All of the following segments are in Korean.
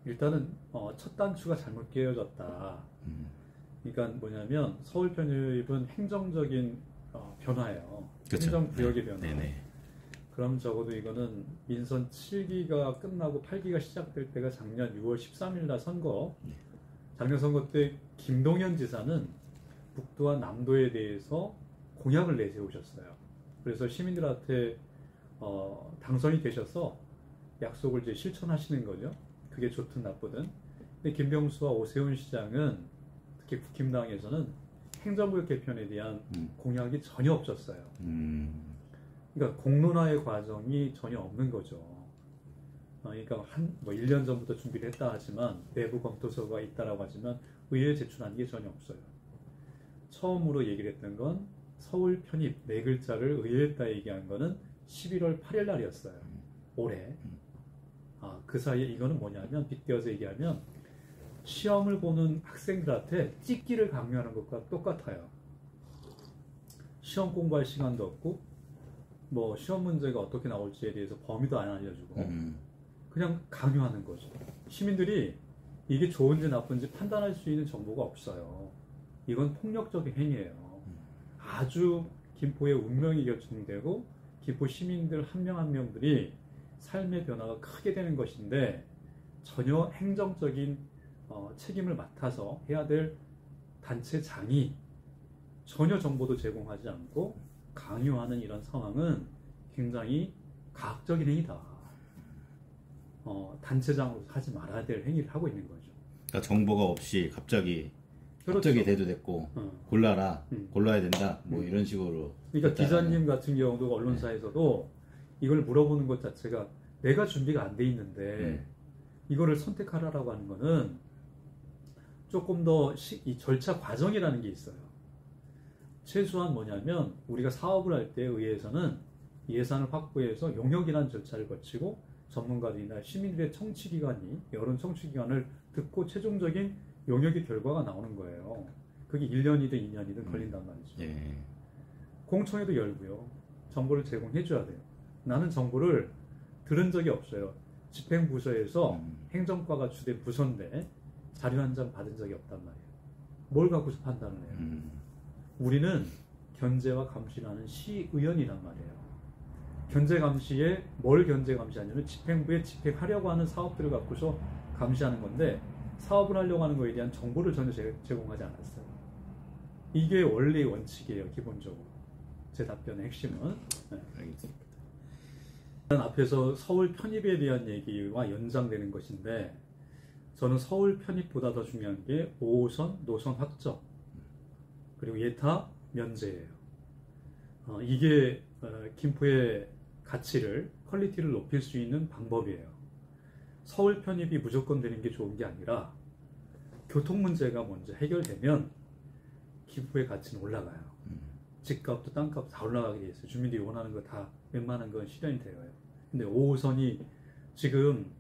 일단은 첫 단추가 잘못 끼워졌다. 그러니까 뭐냐면 서울 편입은 행정적인 변화예요. 그렇죠. 행정구역의 변화. 네네. 그럼 적어도 이거는 민선 7기가 끝나고 8기가 시작될 때가 작년 6월 13일 날 선거. 작년 선거 때 김동연 지사는 북도와 남도에 대해서 공약을 내세우셨어요. 그래서 시민들한테 당선이 되셔서 약속을 이제 실천하시는 거죠. 그게 좋든 나쁘든. 근데 김병수와 오세훈 시장은 특히 국힘당에서는 행정구역 개편에 대한 공약이 전혀 없었어요. 그러니까 공론화의 과정이 전혀 없는 거죠. 그러니까 뭐 1년 전부터 준비를 했다 하지만 내부 검토서가 있다라고 하지만 의회에 제출한 게 전혀 없어요. 처음으로 얘기를 했던 건 서울 편입 4글자를 의회에다 얘기한 거는 11월 8일 날이었어요. 올해. 그 사이에 이거는 뭐냐면 빗대어서 얘기하면 시험을 보는 학생들한테 찍기를 강요하는 것과 똑같아요. 시험 공부할 시간도 없고 뭐 시험 문제가 어떻게 나올지에 대해서 범위도 안 알려주고 그냥 강요하는 거죠. 시민들이 이게 좋은지 나쁜지 판단할 수 있는 정보가 없어요. 이건 폭력적인 행위예요. 아주 김포의 운명이 결정되고 김포 시민들 한 명 한 명들이 삶의 변화가 크게 되는 것인데 전혀 행정적인 책임을 맡아서 해야 될 단체장이 전혀 정보도 제공하지 않고 강요하는 이런 상황은 굉장히 가학적인 행위다. 단체장으로서 하지 말아야 될 행위를 하고 있는 거죠. 그러니까 정보가 없이 갑자기 그렇죠. 대두됐고 골라라, 골라야 된다, 뭐 이런 식으로. 그러니까 기자님 같은 경우도 언론사에서도 이걸 물어보는 것 자체가 내가 준비가 안 돼 있는데 이거를 선택하라라고 하는 거는 조금 더 이 절차 과정이라는 게 있어요. 최소한 뭐냐면 우리가 사업을 할 때 의회에서는 예산을 확보해서 용역이라는 절차를 거치고 전문가들이나 시민들의 청취기관이 여론 청취기관을 듣고 최종적인 용역의 결과가 나오는 거예요. 그게 1년이든 2년이든 걸린단 말이죠. 공청회도 열고요. 정보를 제공해 줘야 돼요. 나는 정보를 들은 적이 없어요. 집행부서에서 행정과가 주된 부서인데 자료 한 장 받은 적이 없단 말이에요. 뭘 갖고서 판단을 해요? 우리는 견제와 감시를 하는 시의원이란 말이에요. 견제 감시에 뭘 견제 감시하냐면 집행부에 집행하려고 하는 사업들을 갖고서 감시하는 건데 사업을 하려고 하는 거에 대한 정보를 전혀 제공하지 않았어요. 이게 원래의 원칙이에요. 기본적으로. 제 답변의 핵심은. 알겠습니다. 앞에서 서울 편입에 대한 얘기와 연장되는 것인데 저는 서울 편입보다 더 중요한 게 5호선 노선 확정 그리고 예타 면제예요. 이게 김포의 가치를 퀄리티를 높일 수 있는 방법이에요. 서울 편입이 무조건 되는 게 좋은 게 아니라 교통 문제가 먼저 해결되면 김포의 가치는 올라가요. 집값도 땅값도 다 올라가게 돼 있어요. 주민들이 원하는 거 다 웬만한 건 실현이 돼요. 근데 5호선이 지금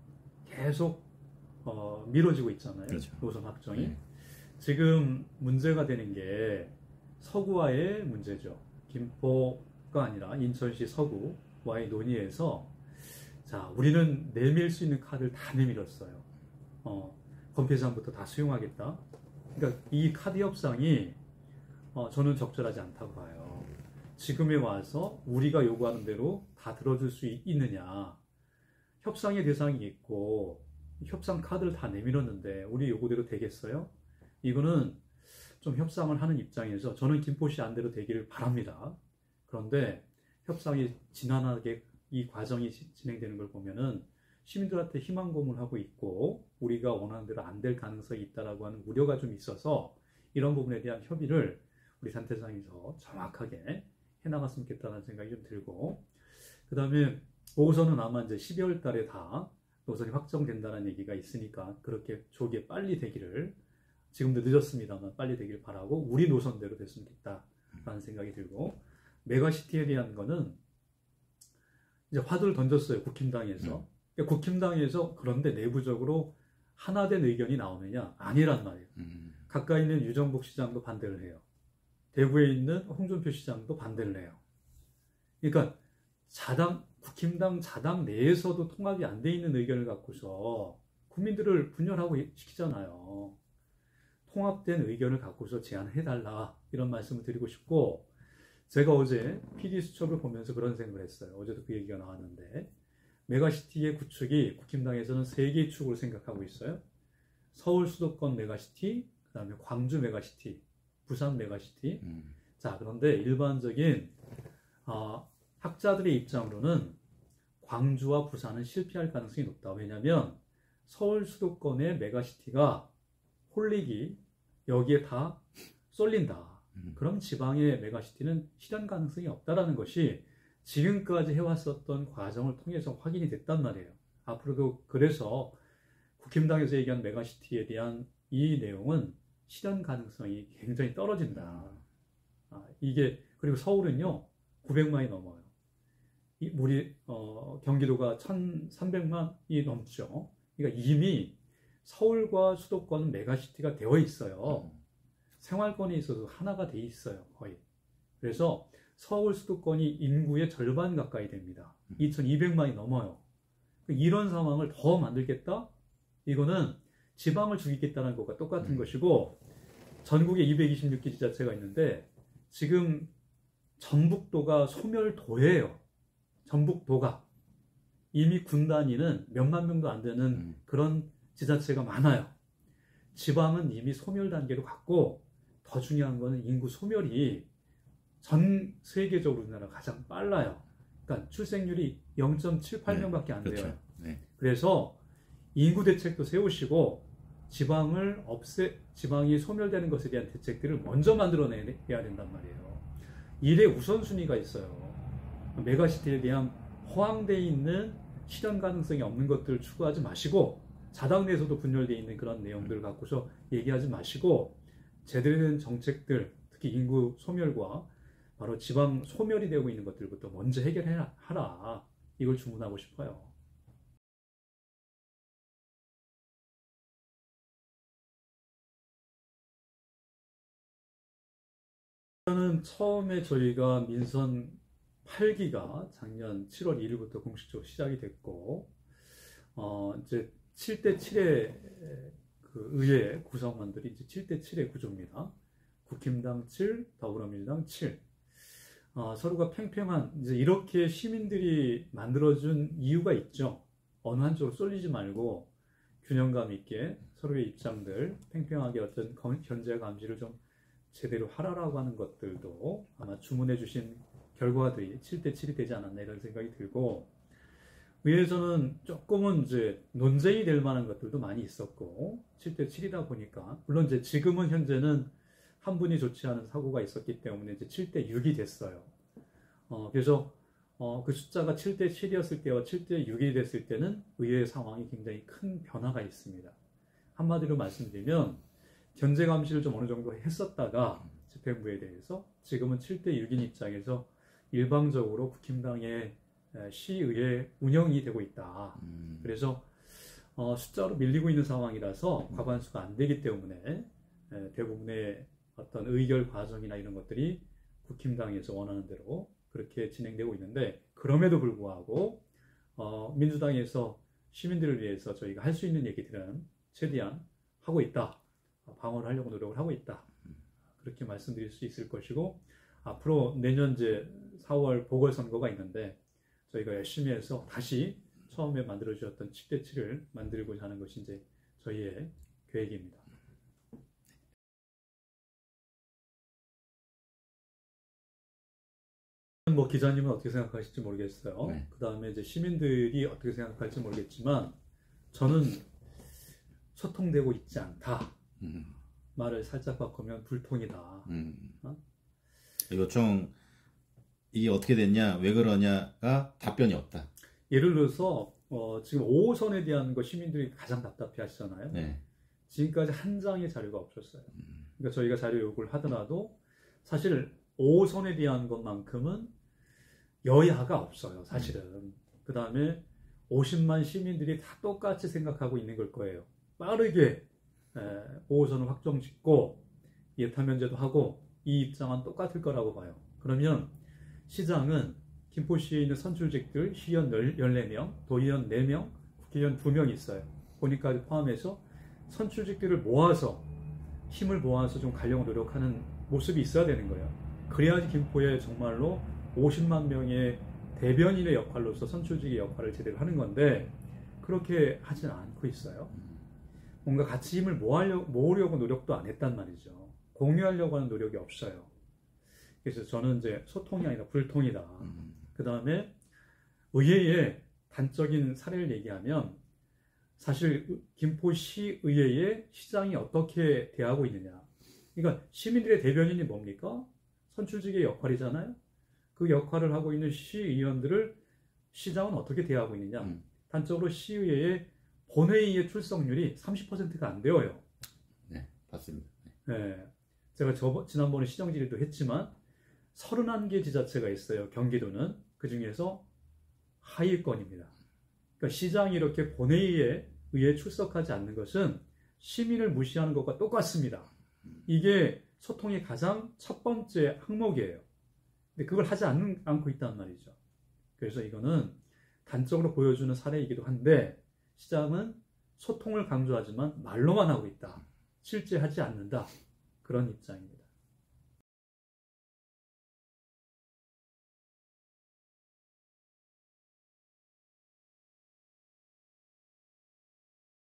계속 미뤄지고 있잖아요. 그렇죠. 노선 확정이. 지금 문제가 되는 게 서구와의 문제죠. 김포가 아니라 인천시 서구와의 논의에서 자, 우리는 내밀 수 있는 카드를 다 내밀었어요. 건폐사부터 다 수용하겠다. 그러니까 이 카드 협상이 저는 적절하지 않다고 봐요. 지금에 와서 우리가 요구하는 대로 다 들어줄 수 있느냐. 협상의 대상이 있고 협상 카드를 다 내밀었는데 우리 요구대로 되겠어요? 이거는 좀 협상을 하는 입장에서 저는 김포시 안대로 되기를 바랍니다. 그런데 협상이 지난하게 이 과정이 진행되는 걸 보면은 시민들한테 희망 고문하고 있고 우리가 원하는 대로 안 될 가능성이 있다라고 하는 우려가 좀 있어서 이런 부분에 대한 협의를 우리 단체장에서 정확하게 해나갔으면 좋겠다는 생각이 좀 들고 그 다음에 5호선은 아마 이제 12월 달에 다 노선이 확정된다는 얘기가 있으니까 그렇게 조기에 빨리 되기를 지금도 늦었습니다만 빨리 되기를 바라고 우리 노선대로 됐으면 좋겠다라는 생각이 들고 메가시티에 대한 거는 이제 화두를 던졌어요. 국힘당에서. 그러니까 국힘당에서 그런데 내부적으로 하나된 의견이 나오느냐? 아니란 말이에요. 가까이 있는 유정복 시장도 반대를 해요. 대구에 있는 홍준표 시장도 반대를 해요. 그러니까 국힘당 자당 내에서도 통합이 안 돼 있는 의견을 갖고서 국민들을 분열하고 시키잖아요. 통합된 의견을 갖고서 제안해달라 이런 말씀을 드리고 싶고, 제가 어제 PD수첩을 보면서 그런 생각을 했어요. 어제도 그 얘기가 나왔는데, 메가시티의 구축이 국힘당에서는 3개의 축으로 생각하고 있어요. 서울 수도권 메가시티, 그 다음에 광주 메가시티, 부산 메가시티. 자, 그런데 일반적인 학자들의 입장으로는 광주와 부산은 실패할 가능성이 높다. 왜냐하면 서울 수도권의 메가시티가 홀릭이 여기에 다 쏠린다. 그럼 지방의 메가시티는 실현 가능성이 없다라는 것이 지금까지 해왔었던 과정을 통해서 확인이 됐단 말이에요. 앞으로도 그래서 국힘당에서 얘기한 메가시티에 대한 이 내용은 실현 가능성이 굉장히 떨어진다. 그리고 서울은요 900만이 넘어요. 우리 경기도가 1,300만이 넘죠. 그러니까 이미 서울과 수도권은 메가시티가 되어 있어요. 생활권에 있어서 하나가 돼 있어요, 거의. 그래서 서울 수도권이 인구의 절반 가까이 됩니다. 2,200만이 넘어요. 이런 상황을 더 만들겠다? 이거는 지방을 죽이겠다는 것과 똑같은 것이고, 전국에 226개 지자체가 있는데 지금 전북도가 소멸도예요. 전북도가. 이미 군 단위는 몇만 명도 안 되는 그런 지자체가 많아요. 지방은 이미 소멸 단계로 갔고, 더 중요한 거는 인구 소멸이 전 세계적으로 우리나라가 가장 빨라요. 그러니까 출생률이 0.78명밖에 안 돼요. 그렇죠. 네. 그래서 인구 대책도 세우시고 지방이 소멸되는 것에 대한 대책들을 먼저 만들어내야 된단 말이에요. 일의 우선순위가 있어요. 메가시티에 대한 허황되어 있는 실현 가능성이 없는 것들을 추구하지 마시고, 자당 내에서도 분열되어 있는 그런 내용들을 갖고서 얘기하지 마시고, 제대로 된 정책들, 특히 인구 소멸과 바로 지방 소멸이 되고 있는 것들부터 먼저 해결하라. 이걸 주문하고 싶어요. 저는 처음에 저희가 민선 8기가 작년 7월 1일부터 공식적으로 시작이 됐고, 이제 7대7의 그 의회 구성원들이 이제 7대7의 구조입니다. 국힘당 7, 더불어민주당 7. 서로가 팽팽한, 이제 이렇게 시민들이 만들어준 이유가 있죠. 어느 한쪽으로 쏠리지 말고 균형감 있게 서로의 입장들 팽팽하게 어떤 견제 감시를 좀 제대로 하라라고 하는 것들도 아마 주문해 주신 결과들이 7대7이 되지 않았나 이런 생각이 들고, 의회에서는 조금은 이제 논쟁이 될 만한 것들도 많이 있었고, 7대7이다 보니까, 물론 이제 지금은 현재는 한 분이 좋지 않은 사고가 있었기 때문에 이제 7대6이 됐어요. 그래서 그 숫자가 7대7이었을 때와 7대6이 됐을 때는 의회 상황이 굉장히 큰 변화가 있습니다. 한마디로 말씀드리면 견제 감시를 좀 어느 정도 했었다가 집행부에 대해서 지금은 7대6인 입장에서 일방적으로 국힘당의 시의회 운영이 되고 있다. 그래서 숫자로 밀리고 있는 상황이라서 과반수가 안 되기 때문에 대부분의 어떤 의결 과정이나 이런 것들이 국힘당에서 원하는 대로 그렇게 진행되고 있는데, 그럼에도 불구하고 민주당에서 시민들을 위해서 저희가 할 수 있는 얘기들은 최대한 하고 있다. 방어를 하려고 노력을 하고 있다. 그렇게 말씀드릴 수 있을 것이고, 앞으로 내년 이제 4월 보궐선거가 있는데 저희가 열심히 해서 다시 처음에 만들어주셨던 7대7을 만들고자 하는 것이 이제 저희의 계획입니다. 뭐 기자님은 어떻게 생각하실지 모르겠어요. 네. 그 다음에 이제 시민들이 어떻게 생각할지 모르겠지만, 저는 소통되고 있지 않다. 말을 살짝 바꾸면 불통이다. 요청 이게 어떻게 됐냐, 왜 그러냐가 답변이 없다. 예를 들어서 지금 5호선에 대한 거 시민들이 가장 답답해 하시잖아요. 네. 지금까지 한 장의 자료가 없었어요. 그러니까 저희가 자료 요구를 하더라도 사실 5호선에 대한 것만큼은 여야가 없어요. 사실은 그 다음에 50만 시민들이 다 똑같이 생각하고 있는 걸 거예요. 빠르게 보호선을 확정짓고 예타면제도 하고 이 입장은 똑같을 거라고 봐요. 그러면 시장은 김포시에 있는 선출직들 시의원 14명, 도의원 4명, 국회의원 2명 있어요. 본인까지 포함해서 선출직들을 모아서 힘을 모아서 좀 가려고 노력하는 모습이 있어야 되는 거예요. 그래야지 김포에 정말로 50만 명의 대변인의 역할로서 선출직의 역할을 제대로 하는 건데 그렇게 하지는 않고 있어요. 뭔가 같이 힘을 모으려고 노력도 안 했단 말이죠. 공유하려고 하는 노력이 없어요. 그래서 저는 이제 소통이 아니라 불통이다. 그 다음에 의회의 단적인 사례를 얘기하면 사실 김포시의회의 시장이 어떻게 대하고 있느냐. 그러니까 시민들의 대변인이 뭡니까? 선출직의 역할이잖아요. 그 역할을 하고 있는 시의원들을 시장은 어떻게 대하고 있느냐. 단적으로 시의회의 본회의의 출석률이 30%가 안 되어요. 네, 봤습니다. 네. 제가 지난번에 시정질의도 했지만 31개 지자체가 있어요. 경기도는. 그 중에서 하위권입니다. 그러니까 시장이 이렇게 본회의에 의해 출석하지 않는 것은 시민을 무시하는 것과 똑같습니다. 이게 소통의 가장 첫 번째 항목이에요. 근데 그걸 하지 않고 있단 말이죠. 그래서 이거는 단적으로 보여주는 사례이기도 한데 시장은 소통을 강조하지만 말로만 하고 있다. 실제 하지 않는다. 그런 입장입니다.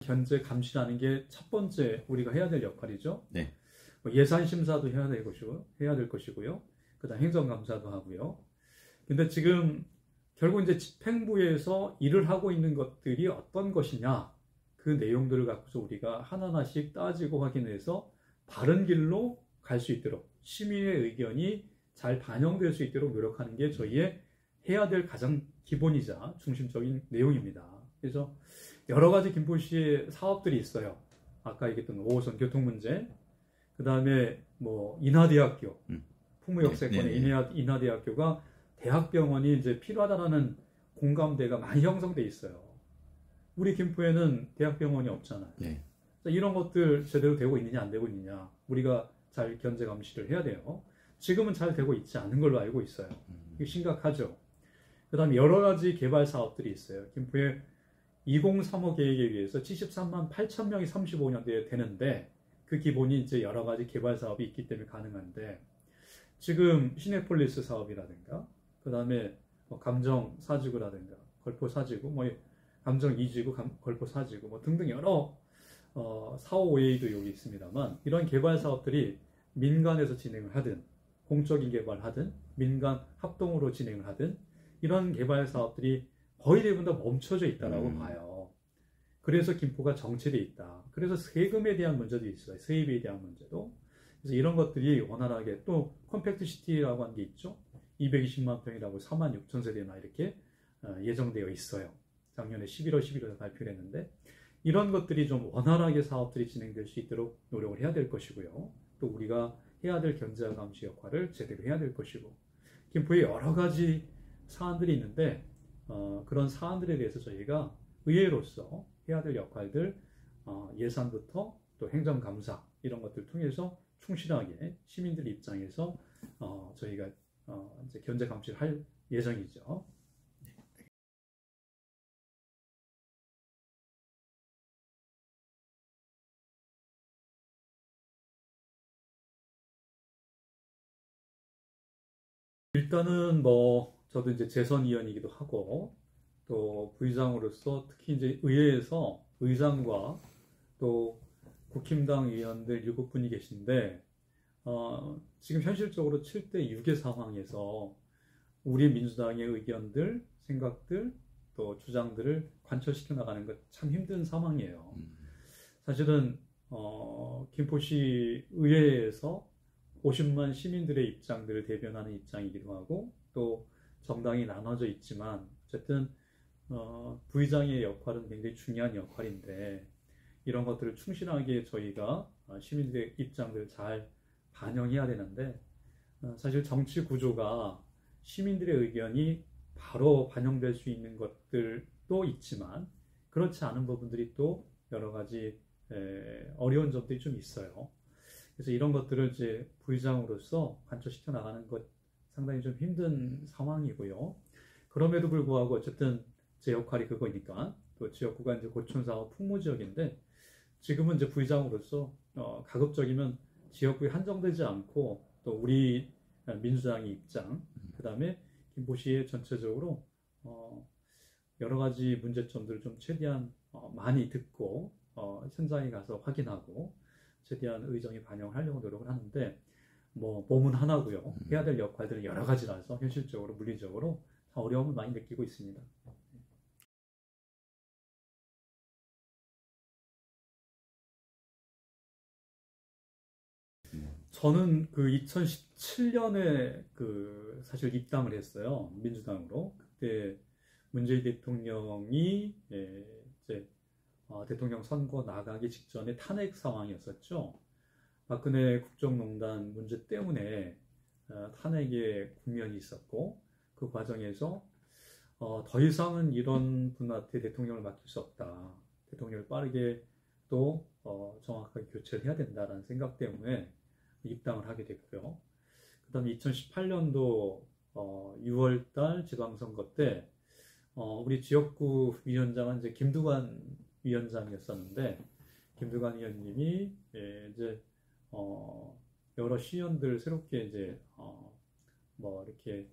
견제 감시라는 게 첫 번째 우리가 해야 될 역할이죠. 네. 예산 심사도 해야 될 것이고요. 그다음 행정 감사도 하고요. 근데 지금 결국 이제 집행부에서 일을 하고 있는 것들이 어떤 것이냐 그 내용들을 갖고서 우리가 하나하나씩 따지고 확인해서 바른 길로 갈 수 있도록 시민의 의견이 잘 반영될 수 있도록 노력하는 게 저희의 해야 될 가장 기본이자 중심적인 내용입니다. 그래서 여러 가지 김포시의 사업들이 있어요. 아까 얘기했던 5호선 교통 문제, 그 다음에 뭐 인하대학교, 풍무역세권의 인하대학교가 대학병원이 이제 필요하다라는 공감대가 많이 형성돼 있어요. 우리 김포에는 대학병원이 없잖아요. 네. 이런 것들 제대로 되고 있느냐 안 되고 있느냐 우리가 잘 견제 감시를 해야 돼요. 지금은 잘 되고 있지 않은 걸로 알고 있어요. 이게 심각하죠. 그 다음에 여러 가지 개발 사업들이 있어요. 김포에 2035 계획에 의해서 73만 8천 명이 35년대에 되는데 그 기본이 이제 여러 가지 개발 사업이 있기 때문에 가능한데 지금 시내폴리스 사업이라든가 그 다음에 뭐 감정 4지구라든가 걸포 4지구 뭐 감정 2지구 걸포 4지구 뭐 등등 여러 4, 5, 5A도 여기 있습니다만 이런 개발 사업들이 민간에서 진행을 하든 공적인 개발을 하든 민간 합동으로 진행을 하든 이런 개발 사업들이 거의 대부분 다 멈춰져 있다라고 봐요. 그래서 김포가 정체돼 있다. 그래서 세금에 대한 문제도 있어요. 세입에 대한 문제도. 그래서 이런 것들이 원활하게 또 컴팩트 시티라고 하는 게 있죠. 220만 평이라고 4만 6천 세대나 이렇게 예정되어 있어요. 작년에 11월 11일에 발표를 했는데 이런 것들이 좀 원활하게 사업들이 진행될 수 있도록 노력을 해야 될 것이고요. 또 우리가 해야 될 견제와 감시 역할을 제대로 해야 될 것이고 김포에 여러 가지 사안들이 있는데 그런 사안들에 대해서 저희가 의회로서 해야 될 역할들 예산부터 또 행정감사 이런 것들 통해서 충실하게 시민들 입장에서 저희가 이제 견제 감시를 할 예정이죠. 일단은 뭐 저도 이제 재선위원이기도 하고 또 부의장으로서 특히 이제 의회에서 의장과 또 국힘당 의원들 7분이 계신데 지금 현실적으로 7대 6의 상황에서 우리 민주당의 의견들, 생각들 또 주장들을 관철시켜 나가는 것 참 힘든 상황이에요. 사실은 김포시 의회에서 50만 시민들의 입장들을 대변하는 입장이기도 하고 또 정당이 나눠져 있지만 어쨌든 부의장의 역할은 굉장히 중요한 역할인데 이런 것들을 충실하게 저희가 시민들의 입장들을 잘 반영해야 되는데 사실 정치 구조가 시민들의 의견이 바로 반영될 수 있는 것들도 있지만 그렇지 않은 부분들이 또 여러 가지 어려운 점들이 좀 있어요. 그래서 이런 것들을 이제 부의장으로서 관철시켜 나가는 것 상당히 좀 힘든 상황이고요. 그럼에도 불구하고 어쨌든 제 역할이 그거니까 또 지역구가 이제 고촌사업 풍무 지역인데 지금은 이제 부의장으로서 가급적이면 지역구에 한정되지 않고 또 우리 민주당의 입장, 그 다음에 김포시의 전체적으로 여러 가지 문제점들을 좀 최대한 많이 듣고 현장에 가서 확인하고 최대한 의정에 반영하려고 노력을 하는데 뭐 몸은 하나고요. 해야 될 역할들은 여러 가지라서 현실적으로 물리적으로 어려움을 많이 느끼고 있습니다. 저는 그 2017년에 그 사실 입당을 했어요. 민주당으로. 그때 문재인 대통령이 이제 대통령 선거 나가기 직전에 탄핵 상황이었었죠. 박근혜 국정농단 문제 때문에 탄핵의 국면이 있었고 그 과정에서 더 이상은 이런 분한테 대통령을 맡길 수 없다. 대통령을 빠르게 또 정확하게 교체를 해야 된다라는 생각 때문에 입당을 하게 됐고요. 그 다음에 2018년도 6월달 지방선거 때 우리 지역구 위원장은 이제 김두관 위원장이었었는데 김두관 위원님이 이제 여러 시의원들 새롭게 이제 뭐 이렇게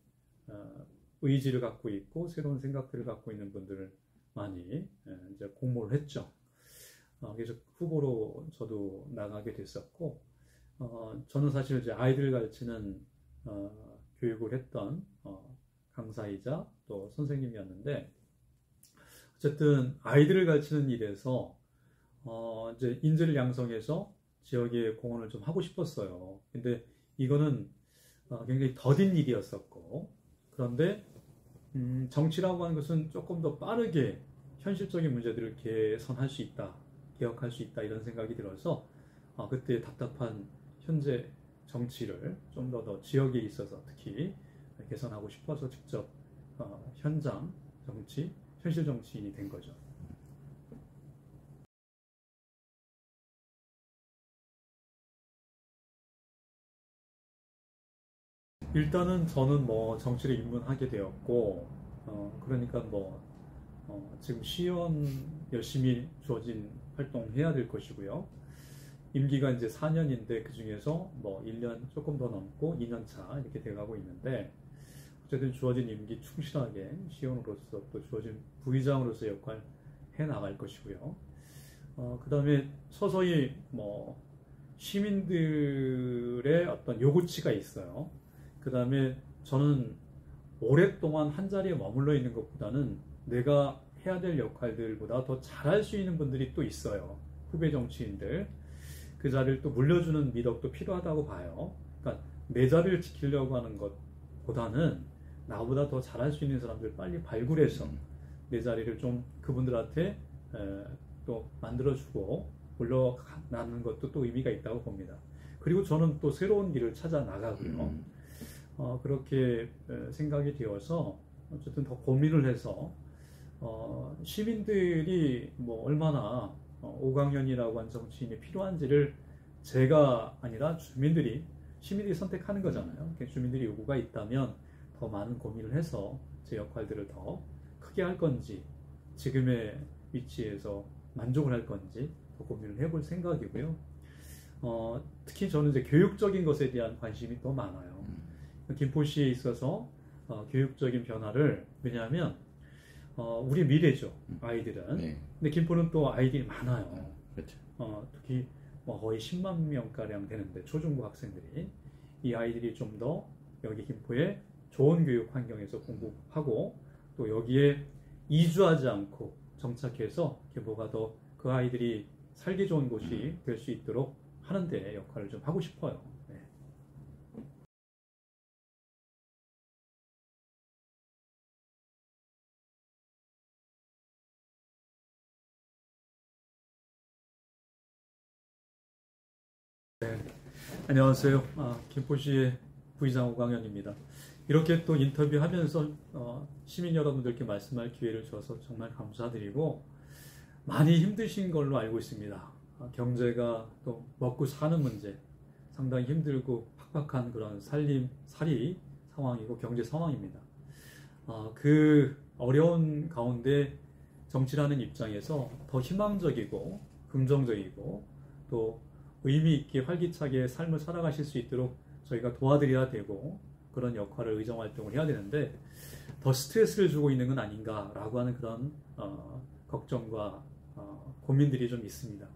의지를 갖고 있고 새로운 생각들을 갖고 있는 분들을 많이 이제 공모를 했죠. 그래서 후보로 저도 나가게 됐었고 저는 사실 이제 아이들 가르치는 교육을 했던 강사이자 또 선생님이었는데 어쨌든 아이들을 가르치는 일에서 이제 인재를 양성해서 지역에 공헌을 좀 하고 싶었어요. 근데 이거는 굉장히 더딘 일이었었고 그런데 정치라고 하는 것은 조금 더 빠르게 현실적인 문제들을 개선할 수 있다, 개혁할 수 있다 이런 생각이 들어서 그때 답답한 현재 정치를 좀 더 지역에 있어서 특히 개선하고 싶어서 직접 현장 정치, 현실 정치인이 된 거죠. 일단은 저는 뭐 정치를 입문하게 되었고 그러니까 뭐 지금 시의원 열심히 주어진 활동해야 될 것이고요. 임기가 이제 4년인데 그 중에서 뭐 1년 조금 더 넘고 2년 차 이렇게 돼가고 있는데 어쨌든 주어진 임기 충실하게 시의원으로서 또 주어진 부의장으로서 역할 해 나갈 것이고요. 그 다음에 서서히 뭐 시민들의 어떤 요구치가 있어요. 그 다음에 저는 오랫동안 한 자리에 머물러 있는 것보다는 내가 해야 될 역할들보다 더 잘할 수 있는 분들이 또 있어요. 후배 정치인들. 그 자리를 또 물려주는 미덕도 필요하다고 봐요. 그러니까 내 자리를 지키려고 하는 것보다는 나보다 더 잘할 수 있는 사람들 빨리 발굴해서 내 자리를 좀 그분들한테 또 만들어주고 올라가는 것도 또 의미가 있다고 봅니다. 그리고 저는 또 새로운 길을 찾아 나가고요. 그렇게 생각이 되어서 어쨌든 더 고민을 해서 시민들이 뭐 얼마나 오광연이라고 하는 정치인이 필요한지를 제가 아니라 시민들이 선택하는 거잖아요. 주민들이 요구가 있다면 더 많은 고민을 해서 제 역할들을 더 크게 할 건지 지금의 위치에서 만족을 할 건지 더 고민을 해볼 생각이고요. 특히 저는 이제 교육적인 것에 대한 관심이 더 많아요. 김포시에 있어서 교육적인 변화를 왜냐하면 우리 미래죠 아이들은. 네. 근데 김포는 또 아이들이 많아요. 그렇죠. 특히 뭐 거의 10만 명 가량 되는데 초중고 학생들이 이 아이들이 좀 더 여기 김포에 좋은 교육 환경에서 공부하고 또 여기에 이주하지 않고 정착해서 김포가 더 그 아이들이 살기 좋은 곳이 될 수 있도록 하는데 역할을 좀 하고 싶어요. 네. 안녕하세요. 김포시의 부의장 오광현입니다. 이렇게 또 인터뷰하면서 시민 여러분들께 말씀할 기회를 줘서 정말 감사드리고 많이 힘드신 걸로 알고 있습니다. 경제가 또 먹고 사는 문제 상당히 힘들고 팍팍한 그런 살이 상황이고 경제 상황입니다. 그 어려운 가운데 정치라는 입장에서 더 희망적이고 긍정적이고 또 의미 있게 활기차게 삶을 살아가실 수 있도록 저희가 도와드려야 되고 그런 역할을 의정활동을 해야 되는데 더 스트레스를 주고 있는 건 아닌가라고 하는 그런 걱정과 고민들이 좀 있습니다.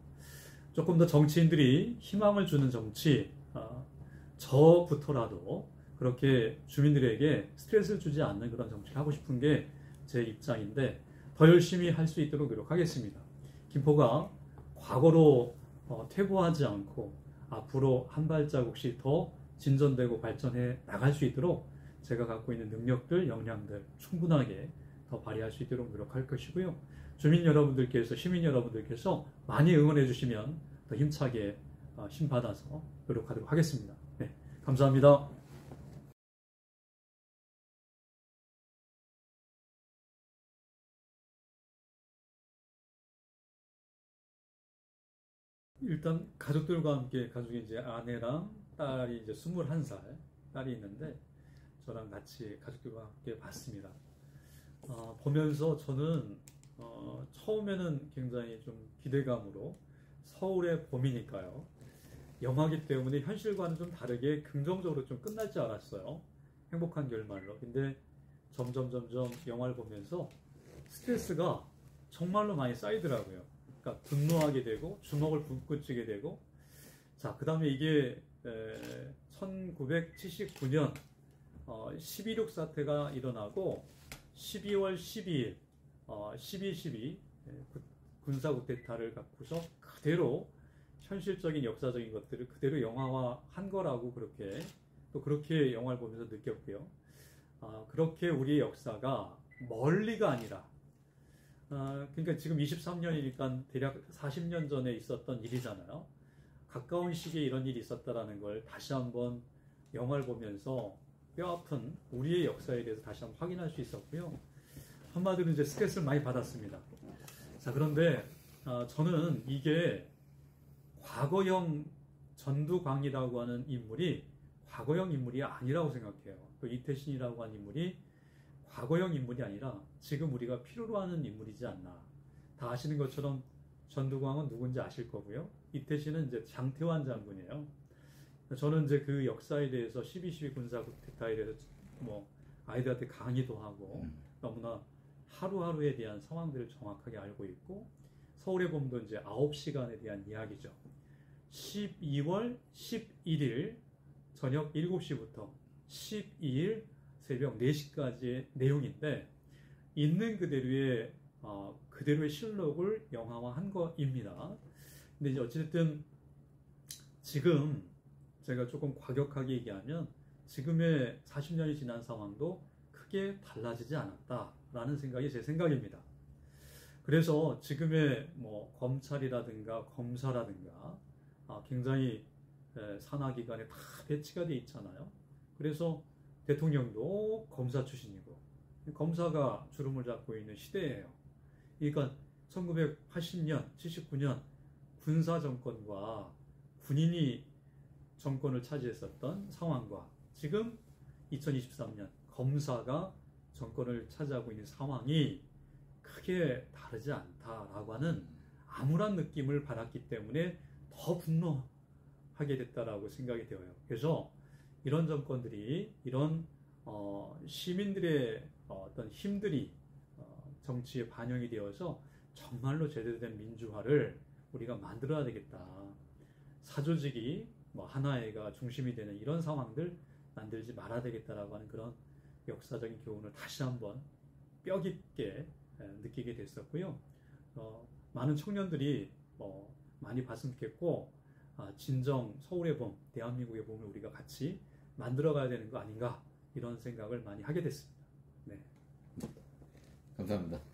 조금 더 정치인들이 희망을 주는 정치, 저부터라도 그렇게 주민들에게 스트레스를 주지 않는 그런 정치를 하고 싶은 게 제 입장인데 더 열심히 할 수 있도록 노력하겠습니다. 김포가 과거로 퇴보하지 않고 앞으로 한 발자국씩 더 진전되고 발전해 나갈 수 있도록 제가 갖고 있는 능력들, 역량들 충분하게 더 발휘할 수 있도록 노력할 것이고요. 주민 여러분들께서, 시민 여러분들께서 많이 응원해 주시면 더 힘차게 힘받아서 노력하도록 하겠습니다. 네, 감사합니다. 일단 가족들과 함께 가족이 이제 아내랑 딸이 이제 21살 딸이 있는데 저랑 같이 가족들과 함께 봤습니다. 보면서 저는 처음에는 굉장히 좀 기대감으로 서울의 봄이니까요. 영화기 때문에 현실과는 좀 다르게 긍정적으로 좀 끝날 줄 알았어요. 행복한 결말로. 근데 점점 영화를 보면서 스트레스가 정말로 많이 쌓이더라고요. 그러니까 분노하게 되고 주먹을 붓고 쥐게 되고 자, 그 다음에 이게 1979년 12.6 사태가 일어나고 12월 12일 12.12 군사 쿠데타를 갖고서 그대로 현실적인 역사적인 것들을 그대로 영화화한 거라고 그렇게 영화를 보면서 느꼈고요. 그렇게 우리의 역사가 멀리가 아니라 그러니까 지금 23년이니까 대략 40년 전에 있었던 일이잖아요. 가까운 시기에 이런 일이 있었다라는 걸 다시 한번 영화를 보면서 뼈아픈 우리의 역사에 대해서 다시 한번 확인할 수 있었고요. 한마디로 이제 스트레스를 많이 받았습니다. 자, 그런데 저는 이게 과거형 전두광이라고 하는 인물이 과거형 인물이 아니라고 생각해요. 또 이태신이라고 하는 인물이 과거형 인물이 아니라 지금 우리가 필요로 하는 인물이지 않나. 다 아시는 것처럼 전두광은 누군지 아실 거고요. 이태신은 이제 장태환 장군이에요. 저는 이제 그 역사에 대해서 12.12 군사 쿠데타에 대해서 아이들한테 강의도 하고 너무나 하루하루에 대한 상황들을 정확하게 알고 있고 서울의 봄도 이제 9시간에 대한 이야기죠. 12월 11일 저녁 7시부터 12일 새벽 4시까지의 내용인데 있는 그대로의 실록을 영화화한 것입니다. 근데 이제 어쨌든 지금 제가 조금 과격하게 얘기하면 지금의 40년이 지난 상황도 크게 달라지지 않았다라는 생각이 제 생각입니다. 그래서 지금의 검찰이라든가 검사라든가 굉장히 산하기관에 다 배치가 돼 있잖아요. 그래서 대통령도 검사 출신이고 검사가 주름을 잡고 있는 시대예요. 그러니까 1980년, 79년 군사 정권과 군인이 정권을 차지했었던 상황과 지금 2023년 검사가 정권을 차지하고 있는 상황이 크게 다르지 않다라고 하는 암울한 느낌을 받았기 때문에 더 분노하게 됐다라고 생각이 되어요. 그래서 이런 정권들이 이런 시민들의 어떤 힘들이 정치에 반영이 되어서 정말로 제대로 된 민주화를 우리가 만들어야 되겠다. 사조직이 하나의가 중심이 되는 이런 상황들 만들지 말아야 되겠다라고 하는 그런 역사적인 교훈을 다시 한번 뼈 깊게 느끼게 됐었고요. 많은 청년들이 많이 봤으면 좋겠고 진정 서울의 봄, 대한민국의 봄을 우리가 같이 만들어가야 되는 거 아닌가 이런 생각을 많이 하게 됐습니다. 네. 감사합니다.